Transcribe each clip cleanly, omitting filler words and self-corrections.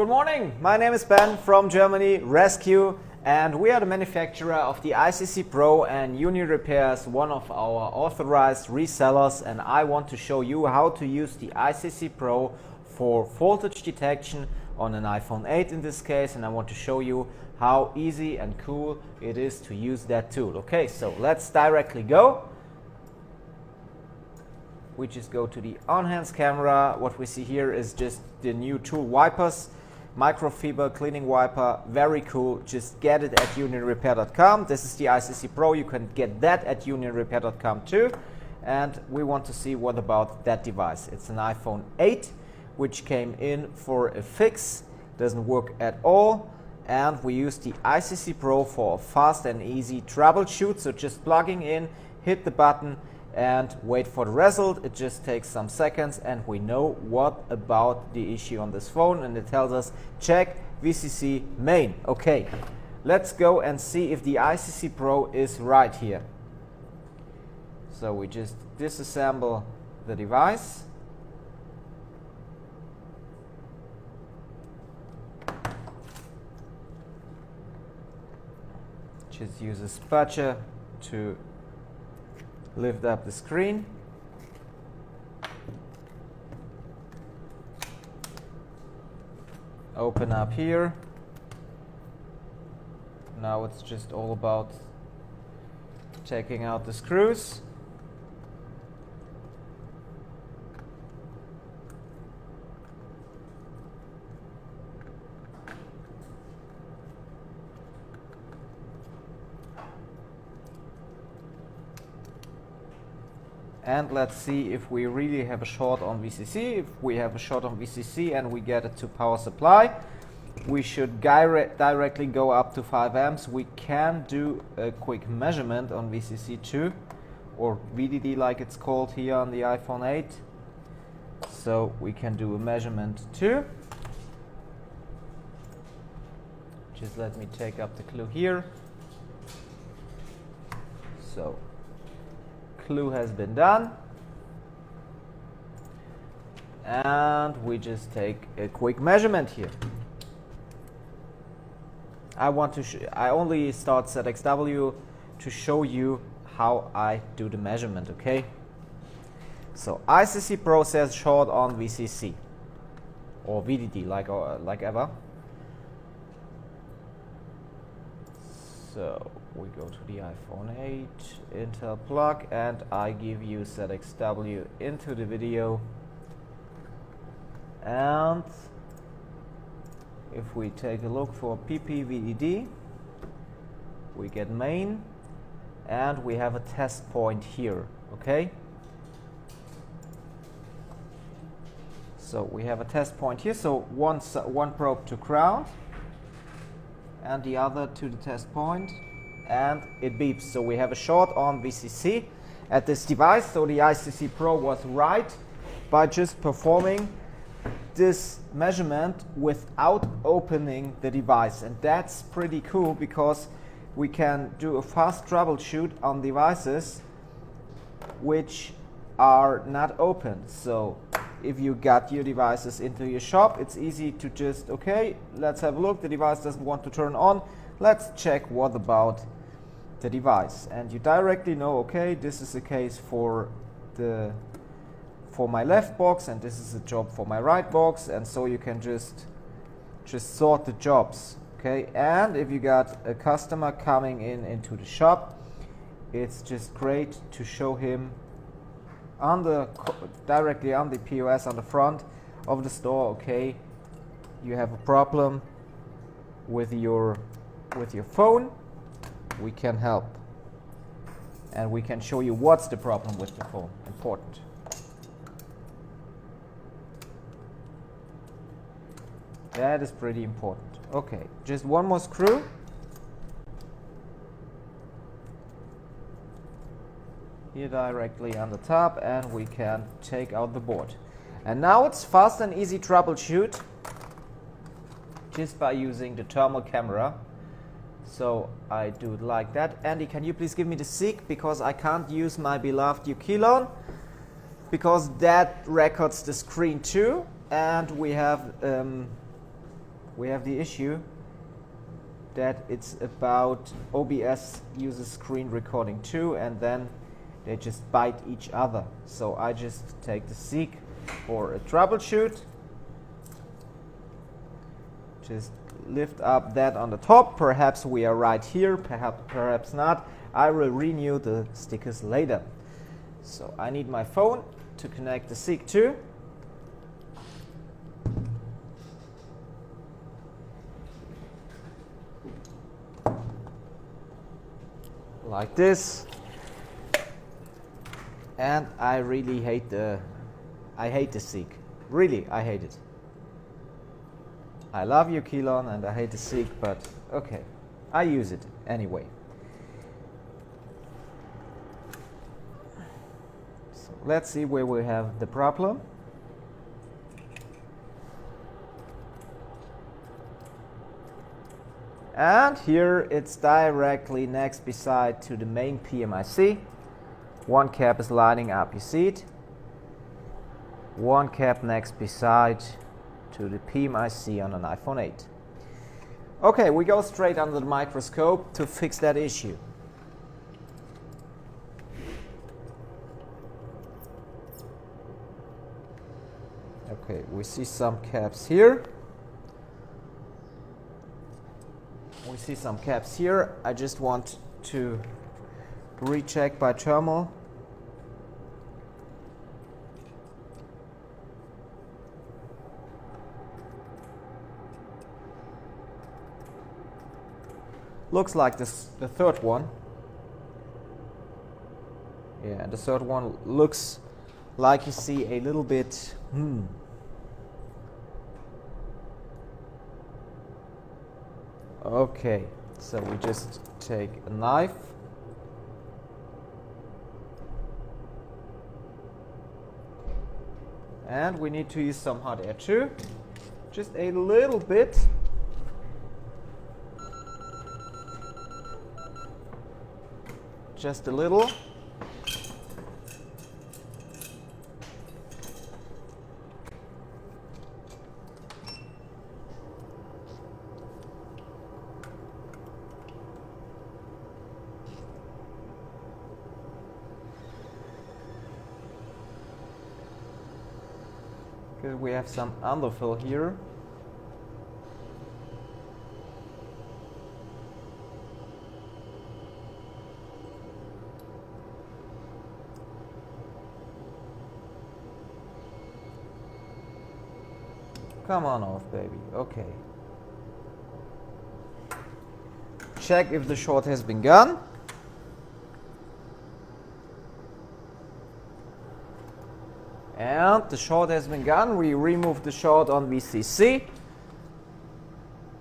Good morning, my name is Ben from Germany, Rescue, and we are the manufacturer of the ICC Pro, and Union Repair is one of our authorized resellers, and I want to show you how to use the ICC Pro for voltage detection on an iPhone 8 in this case, and I want to show you how easy and cool it is to use that tool. Okay, so let's directly go. We just go to the on-hands camera. What we see here is just the new tool wipers, microfiber cleaning wiper, very cool. Just get it at unionrepair.com. This is the ICC Pro. You can get that at unionrepair.com too. And we want to see what about that device. It's an iPhone 8 which came in for a fix, doesn't work at all, and we use the ICC Pro for a fast and easy troubleshoot. So just plugging in, hit the button and wait for the result. It just takes some seconds and we know what about the issue on this phone, and it tells us check VCC main. Okay, let's go and see if the ICC Pro is right here. So we just disassemble the device. Just use a spatula to lift up the screen. Open up here. Now it's just all about taking out the screws. And let's see if we really have a short on VCC. If we have a short on VCC and we get it to power supply, we should directly go up to 5 amps. We can do a quick measurement on VCC 2 or VDD like it's called here on the iPhone 8. So we can do a measurement too. Just let me take up the clue here. So clue has been done, and we just take a quick measurement here. I only start ZXW to show you how I do the measurement. Okay, so ICC Pro says short on VCC or VDD like ever. So we go to the iPhone 8 Intel plug, and I give you ZXW into the video. And if we take a look for PPVDD, we get main, and we have a test point here. Okay, so we have a test point here. So one probe to ground and the other to the test point, and it beeps. So we have a short on VCC at this device. So the ICC Pro was right by just performing this measurement without opening the device, and that's pretty cool because we can do a fast troubleshoot on devices which are not open. So if you got your devices into your shop, it's easy to just, okay, let's have a look. The device doesn't want to turn on. Let's check what about the device. And you directly know, okay, this is the case for my left box, and this is a job for my right box, and so you can just sort the jobs. Okay, and if you got a customer coming into the shop, it's just great to show him directly on the POS on the front of the store, okay, you have a problem with your phone, we can help, and we can show you what's the problem with the phone. Important. That is pretty important. Okay, just one more screw. Here directly on the top, and we can take out the board. And now it's fast and easy troubleshoot just by using the thermal camera. So I do it like that. Andy, can you please give me the SIG, because I can't use my beloved Ukilon because that records the screen too, and we have we have the issue that it's about OBS uses screen recording too, and then they just bite each other. So I just take the seek for a troubleshoot, just lift up that on the top. Perhaps we are right here, perhaps not. I will renew the stickers later. So I need my phone to connect the seek to. Like this. And I really hate the seek. Really, I hate it. I love you, Kelon, and I hate the seek, but okay, I use it anyway. So let's see where we have the problem. And here it's directly next beside to the main PMIC. One cap is lining up, you see it? One cap next beside to the PMIC on an iPhone 8. Okay, we go straight under the microscope to fix that issue. Okay, we see some caps here. We see some caps here. I just want to recheck by thermal. Looks like this, the third one. Yeah, the third one looks like you see a little bit. Okay, so we just take a knife. And we need to use some hot air too. Just a little bit. Just a little. Because we have some underfill here. Come on off, baby. Okay. Check if the short has been gone. And the short has been gone. We remove the short on VCC.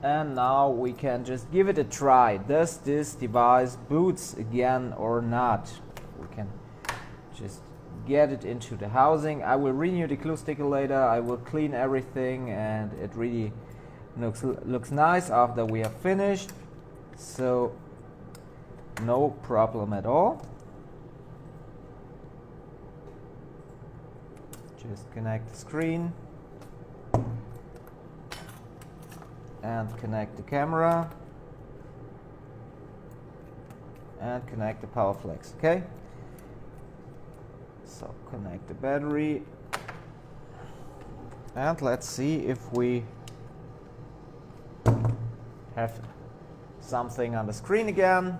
And now we can just give it a try. Does this device boots again or not? We can just get it into the housing. I will renew the glue sticker later. I will clean everything, and it really looks nice after we have finished. So no problem at all. Just connect the screen and connect the camera and connect the power flex. Okay, so connect the battery and let's see if we have something on the screen again.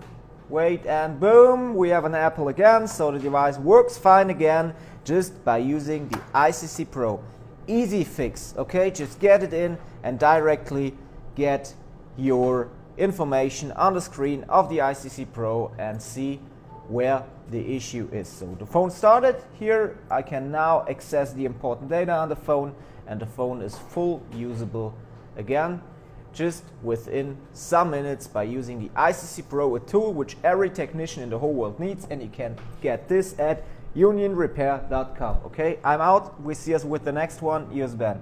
Wait, and boom, we have an Apple again. So the device works fine again just by using the ICC Pro. Easy fix, okay? Just get it in and directly get your information on the screen of the ICC Pro and see where the issue is. So the phone started here. I can now access the important data on the phone, and the phone is full usable again, just within some minutes by using the ICC Pro, a tool which every technician in the whole world needs, and you can get this at unionrepair.com. Okay, I'm out. We see us with the next one. Here's Ben.